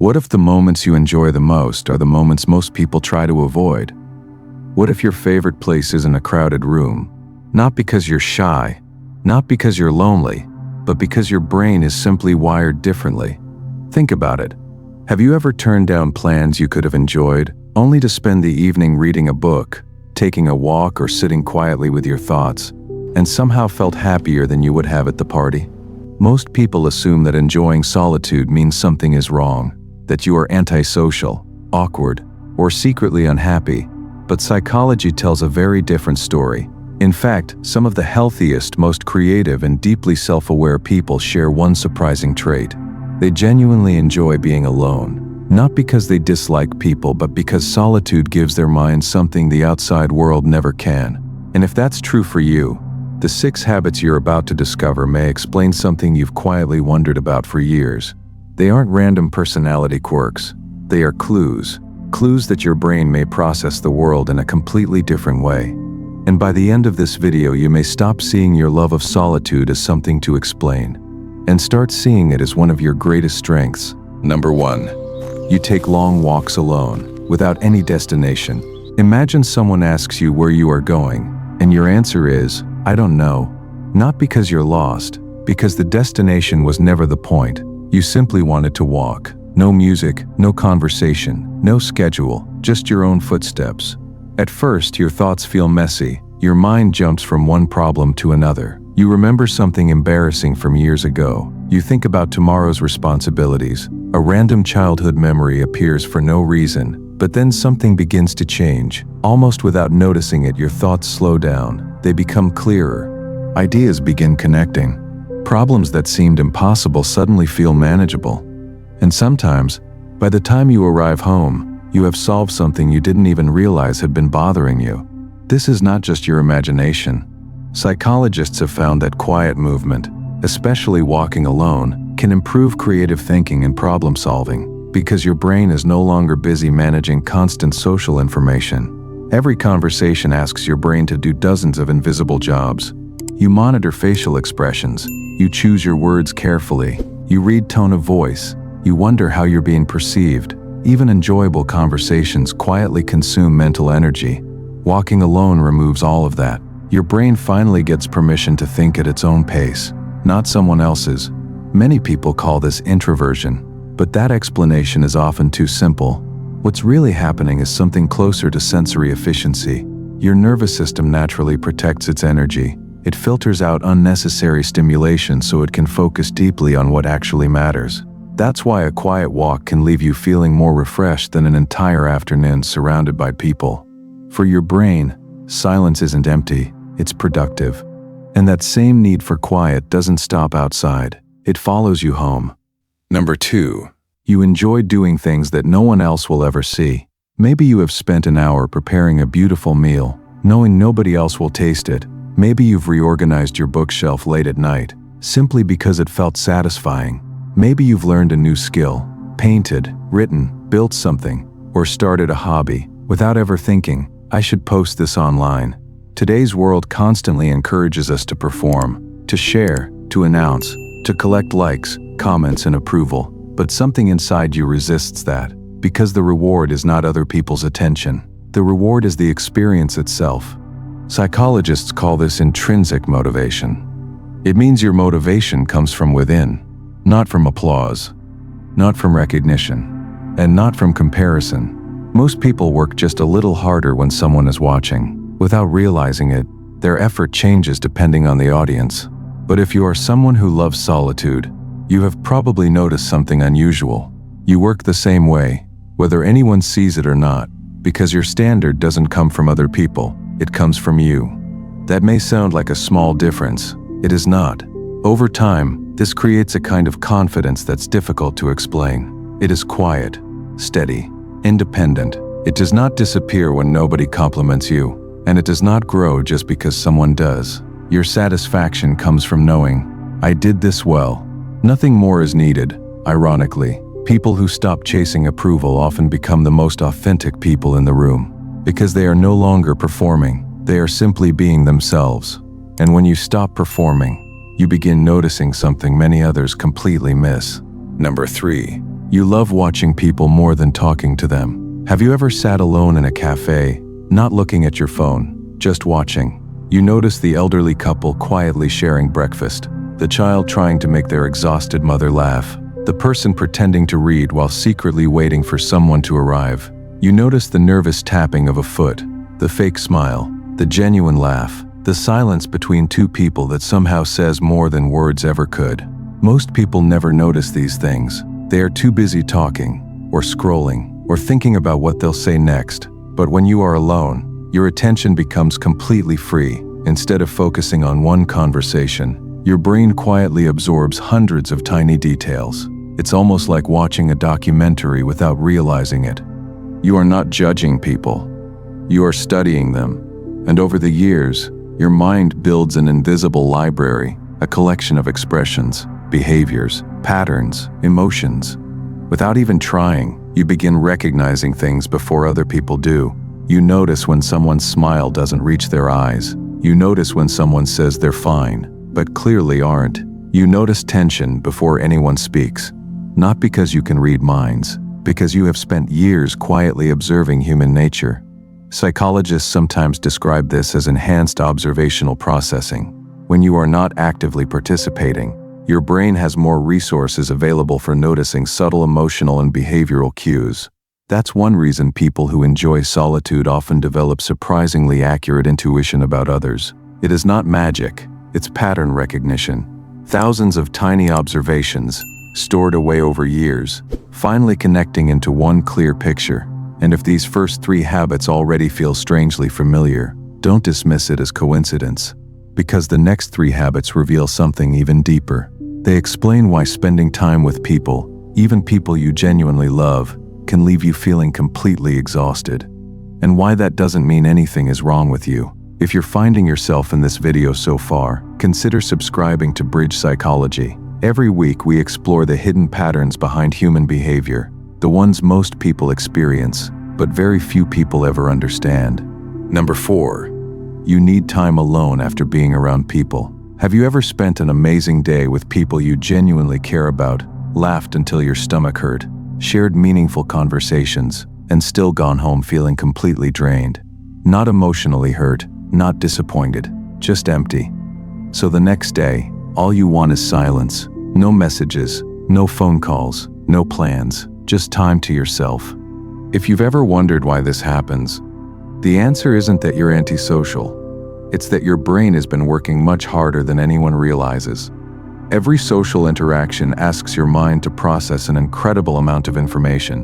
What if the moments you enjoy the most are the moments most people try to avoid? What if your favorite place isn't a crowded room? Not because you're shy, not because you're lonely, but because your brain is simply wired differently. Think about it. Have you ever turned down plans you could have enjoyed, only to spend the evening reading a book, taking a walk, or sitting quietly with your thoughts, and somehow felt happier than you would have at the party? Most people assume that enjoying solitude means something is wrong, that you are antisocial, awkward, or secretly unhappy, but psychology tells a very different story. In fact, some of the healthiest, most creative, and deeply self-aware people share one surprising trait. They genuinely enjoy being alone, not because they dislike people, but because solitude gives their minds something the outside world never can. And if that's true for you, the 6 habits you're about to discover may explain something you've quietly wondered about for years. They aren't random personality quirks. They are clues that your brain may process the world in a completely different way. And by the end of this video, you may stop seeing your love of solitude as something to explain, and start seeing it as one of your greatest strengths. Number 1. You take long walks alone, without any destination. Imagine someone asks you where you are going, and your answer is, I don't know. Not because you're lost, because the destination was never the point. You simply wanted to walk. No music, no conversation, no schedule, just your own footsteps. At first, your thoughts feel messy. Your mind jumps from one problem to another. You remember something embarrassing from years ago. You think about tomorrow's responsibilities. A random childhood memory appears for no reason, but then something begins to change. Almost without noticing it, your thoughts slow down. They become clearer. Ideas begin connecting. Problems that seemed impossible suddenly feel manageable. And sometimes, by the time you arrive home, you have solved something you didn't even realize had been bothering you. This is not just your imagination. Psychologists have found that quiet movement, especially walking alone, can improve creative thinking and problem solving, because your brain is no longer busy managing constant social information. Every conversation asks your brain to do dozens of invisible jobs. You monitor facial expressions. You choose your words carefully. You read tone of voice. You wonder how you're being perceived. Even enjoyable conversations quietly consume mental energy. Walking alone removes all of that. Your brain finally gets permission to think at its own pace, not someone else's. Many people call this introversion, but that explanation is often too simple. What's really happening is something closer to sensory efficiency. Your nervous system naturally protects its energy. It filters out unnecessary stimulation so it can focus deeply on what actually matters. That's why a quiet walk can leave you feeling more refreshed than an entire afternoon surrounded by people. For your brain, silence isn't empty, it's productive. And that same need for quiet doesn't stop outside. It follows you home. Number 2. You enjoy doing things that no one else will ever see. Maybe you have spent an hour preparing a beautiful meal, knowing nobody else will taste it. Maybe you've reorganized your bookshelf late at night, simply because it felt satisfying. Maybe you've learned a new skill, painted, written, built something, or started a hobby, without ever thinking, I should post this online. Today's world constantly encourages us to perform, to share, to announce, to collect likes, comments, and approval. But something inside you resists that, because the reward is not other people's attention. The reward is the experience itself. Psychologists call this intrinsic motivation. It means your motivation comes from within, not from applause, not from recognition, and not from comparison. Most people work just a little harder when someone is watching. Without realizing it, their effort changes depending on the audience. But if you are someone who loves solitude, you have probably noticed something unusual. You work the same way, whether anyone sees it or not, because your standard doesn't come from other people, it comes from you. That may sound like a small difference. It is not. Over time, this creates a kind of confidence that's difficult to explain. It is quiet, steady, independent. It does not disappear when nobody compliments you, and it does not grow just because someone does. Your satisfaction comes from knowing, I did this well. Nothing more is needed. Ironically, people who stop chasing approval often become the most authentic people in the room, because they are no longer performing, they are simply being themselves. And when you stop performing, you begin noticing something many others completely miss. Number 3. You love watching people more than talking to them. Have you ever sat alone in a cafe, not looking at your phone, just watching? You notice the elderly couple quietly sharing breakfast, the child trying to make their exhausted mother laugh, the person pretending to read while secretly waiting for someone to arrive. You notice the nervous tapping of a foot, the fake smile, the genuine laugh, the silence between two people that somehow says more than words ever could. Most people never notice these things. They are too busy talking, or scrolling, or thinking about what they'll say next. But when you are alone, your attention becomes completely free. Instead of focusing on one conversation, your brain quietly absorbs hundreds of tiny details. It's almost like watching a documentary without realizing it. You are not judging people. You are studying them. And over the years, your mind builds an invisible library, a collection of expressions, behaviors, patterns, emotions. Without even trying, you begin recognizing things before other people do. You notice when someone's smile doesn't reach their eyes. You notice when someone says they're fine, but clearly aren't. You notice tension before anyone speaks. Not because you can read minds, because you have spent years quietly observing human nature. Psychologists sometimes describe this as enhanced observational processing. When you are not actively participating, your brain has more resources available for noticing subtle emotional and behavioral cues. That's one reason people who enjoy solitude often develop surprisingly accurate intuition about others. It is not magic, it's pattern recognition. Thousands of tiny observations, stored away over years, finally connecting into one clear picture. And if these first 3 habits already feel strangely familiar, don't dismiss it as coincidence. Because the next 3 habits reveal something even deeper. They explain why spending time with people, even people you genuinely love, can leave you feeling completely exhausted. And why that doesn't mean anything is wrong with you. If you're finding yourself in this video so far, consider subscribing to Bridge Psychology. Every week we explore the hidden patterns behind human behavior, the ones most people experience, but very few people ever understand. Number 4. You need time alone after being around people. Have you ever spent an amazing day with people you genuinely care about, laughed until your stomach hurt, shared meaningful conversations, and still gone home feeling completely drained? Not emotionally hurt, not disappointed, just empty. So the next day, all you want is silence. No messages, no phone calls, no plans, just time to yourself. If you've ever wondered why this happens, the answer isn't that you're antisocial. It's that your brain has been working much harder than anyone realizes. Every social interaction asks your mind to process an incredible amount of information.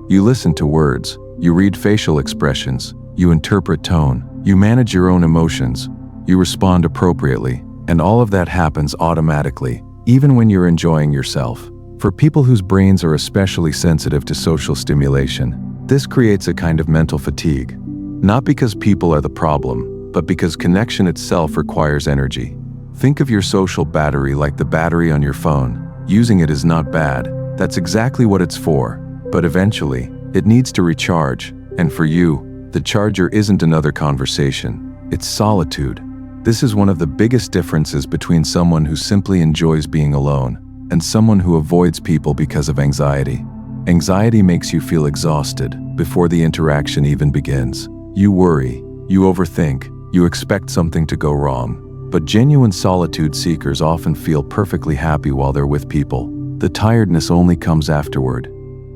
You listen to words, you read facial expressions, you interpret tone, you manage your own emotions, you respond appropriately, and all of that happens automatically, even when you're enjoying yourself. For people whose brains are especially sensitive to social stimulation, this creates a kind of mental fatigue. Not because people are the problem, but because connection itself requires energy. Think of your social battery like the battery on your phone. Using it is not bad. That's exactly what it's for. But eventually, it needs to recharge. And for you, the charger isn't another conversation. It's solitude. This is one of the biggest differences between someone who simply enjoys being alone and someone who avoids people because of anxiety. Anxiety makes you feel exhausted before the interaction even begins. You worry, you overthink, you expect something to go wrong. But genuine solitude seekers often feel perfectly happy while they're with people. The tiredness only comes afterward.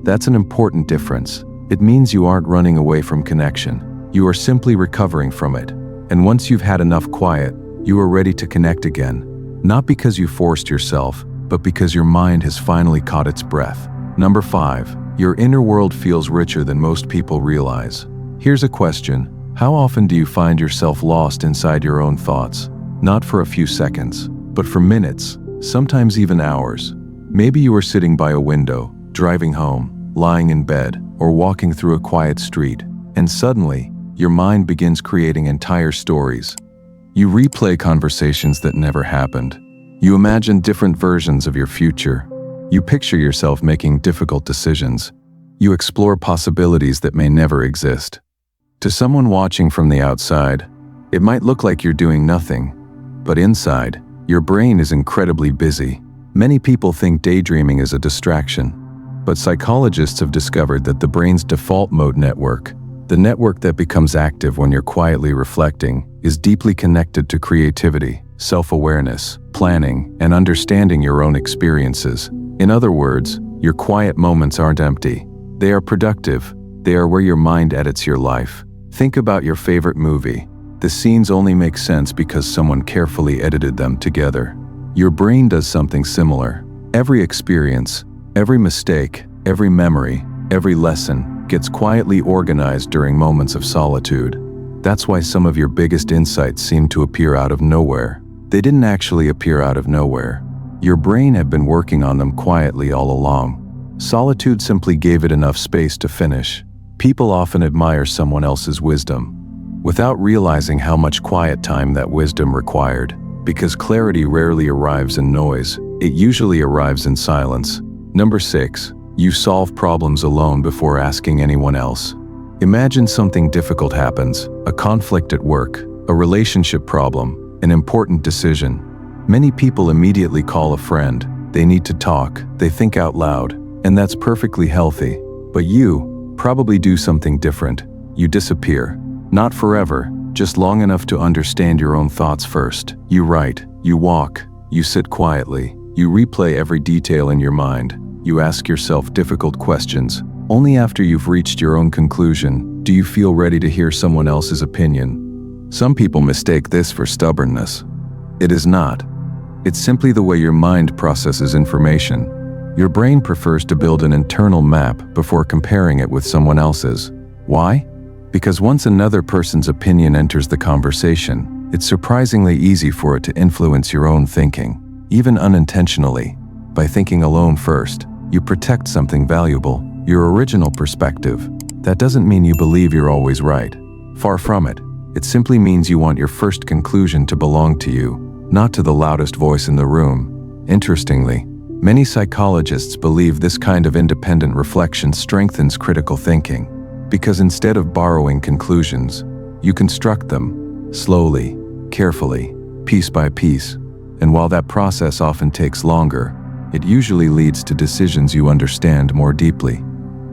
That's an important difference. It means you aren't running away from connection. You are simply recovering from it. And once you've had enough quiet, you are ready to connect again. Not because you forced yourself, but because your mind has finally caught its breath. Number 5. Your inner world feels richer than most people realize. Here's a question. How often do you find yourself lost inside your own thoughts? Not for a few seconds, but for minutes, sometimes even hours. Maybe you are sitting by a window, driving home, lying in bed, or walking through a quiet street, and suddenly, your mind begins creating entire stories. You replay conversations that never happened. You imagine different versions of your future. You picture yourself making difficult decisions. You explore possibilities that may never exist. To someone watching from the outside, it might look like you're doing nothing, but inside, your brain is incredibly busy. Many people think daydreaming is a distraction, But psychologists have discovered that the brain's default mode network, the network that becomes active when you're quietly reflecting, is deeply connected to creativity, self-awareness, planning, and understanding your own experiences. In other words, your quiet moments aren't empty. They are productive. They are where your mind edits your life. Think about your favorite movie. The scenes only make sense because someone carefully edited them together. Your brain does something similar. Every experience, every mistake, every memory, every lesson gets quietly organized during moments of solitude. That's why some of your biggest insights seem to appear out of nowhere. They didn't actually appear out of nowhere. Your brain had been working on them quietly all along. Solitude simply gave it enough space to finish. People often admire someone else's wisdom, without realizing how much quiet time that wisdom required. Because clarity rarely arrives in noise, it usually arrives in silence. Number 6. You solve problems alone before asking anyone else. Imagine something difficult happens, a conflict at work, a relationship problem, an important decision. Many people immediately call a friend. They need to talk, they think out loud, and that's perfectly healthy. But you probably do something different. You disappear. Not forever, just long enough to understand your own thoughts first. You write, you walk, you sit quietly, you replay every detail in your mind. You ask yourself difficult questions. Only after you've reached your own conclusion do you feel ready to hear someone else's opinion. Some people mistake this for stubbornness. It is not. It's simply the way your mind processes information. Your brain prefers to build an internal map before comparing it with someone else's. Why? Because once another person's opinion enters the conversation, it's surprisingly easy for it to influence your own thinking, even unintentionally. By thinking alone first, you protect something valuable, your original perspective. That doesn't mean you believe you're always right. Far from it. It simply means you want your first conclusion to belong to you, not to the loudest voice in the room. Interestingly, many psychologists believe this kind of independent reflection strengthens critical thinking, because instead of borrowing conclusions, you construct them, slowly, carefully, piece by piece. And while that process often takes longer, it usually leads to decisions you understand more deeply.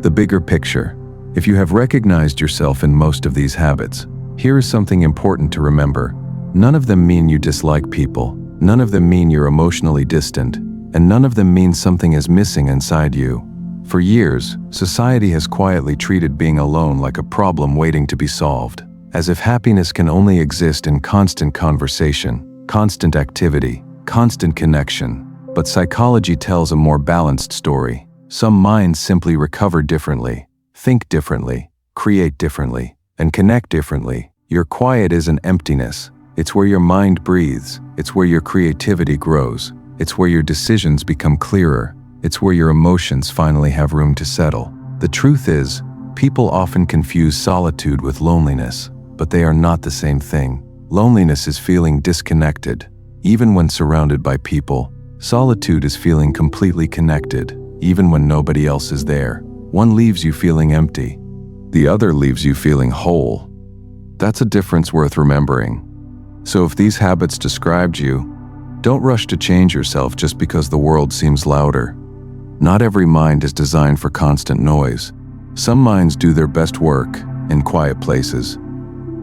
The bigger picture. If you have recognized yourself in most of these habits, here is something important to remember. None of them mean you dislike people, none of them mean you're emotionally distant, and none of them mean something is missing inside you. For years, society has quietly treated being alone like a problem waiting to be solved, as if happiness can only exist in constant conversation, constant activity, constant connection. But psychology tells a more balanced story. Some minds simply recover differently, think differently, create differently, and connect differently. Your quiet isn't emptiness. It's where your mind breathes. It's where your creativity grows. It's where your decisions become clearer. It's where your emotions finally have room to settle. The truth is, people often confuse solitude with loneliness, but they are not the same thing. Loneliness is feeling disconnected, even when surrounded by people. Solitude is feeling completely connected, even when nobody else is there. One leaves you feeling empty. The other leaves you feeling whole. That's a difference worth remembering. So if these habits described you, don't rush to change yourself just because the world seems louder. Not every mind is designed for constant noise. Some minds do their best work in quiet places.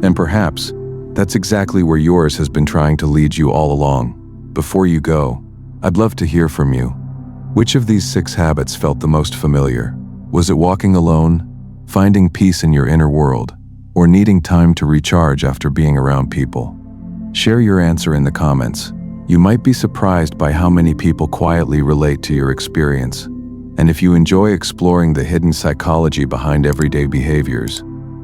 And perhaps that's exactly where yours has been trying to lead you all along. Before you go, I'd love to hear from you. Which of these 6 habits felt the most familiar? Was it walking alone, finding peace in your inner world, or needing time to recharge after being around people? Share your answer in the comments. You might be surprised by how many people quietly relate to your experience. And if you enjoy exploring the hidden psychology behind everyday behaviors,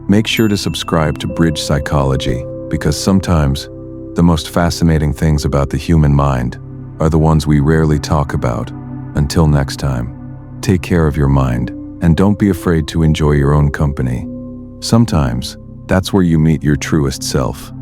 make sure to subscribe to Bridge Psychology, because sometimes the most fascinating things about the human mind are the ones we rarely talk about. Until next time, take care of your mind, and don't be afraid to enjoy your own company. Sometimes, that's where you meet your truest self.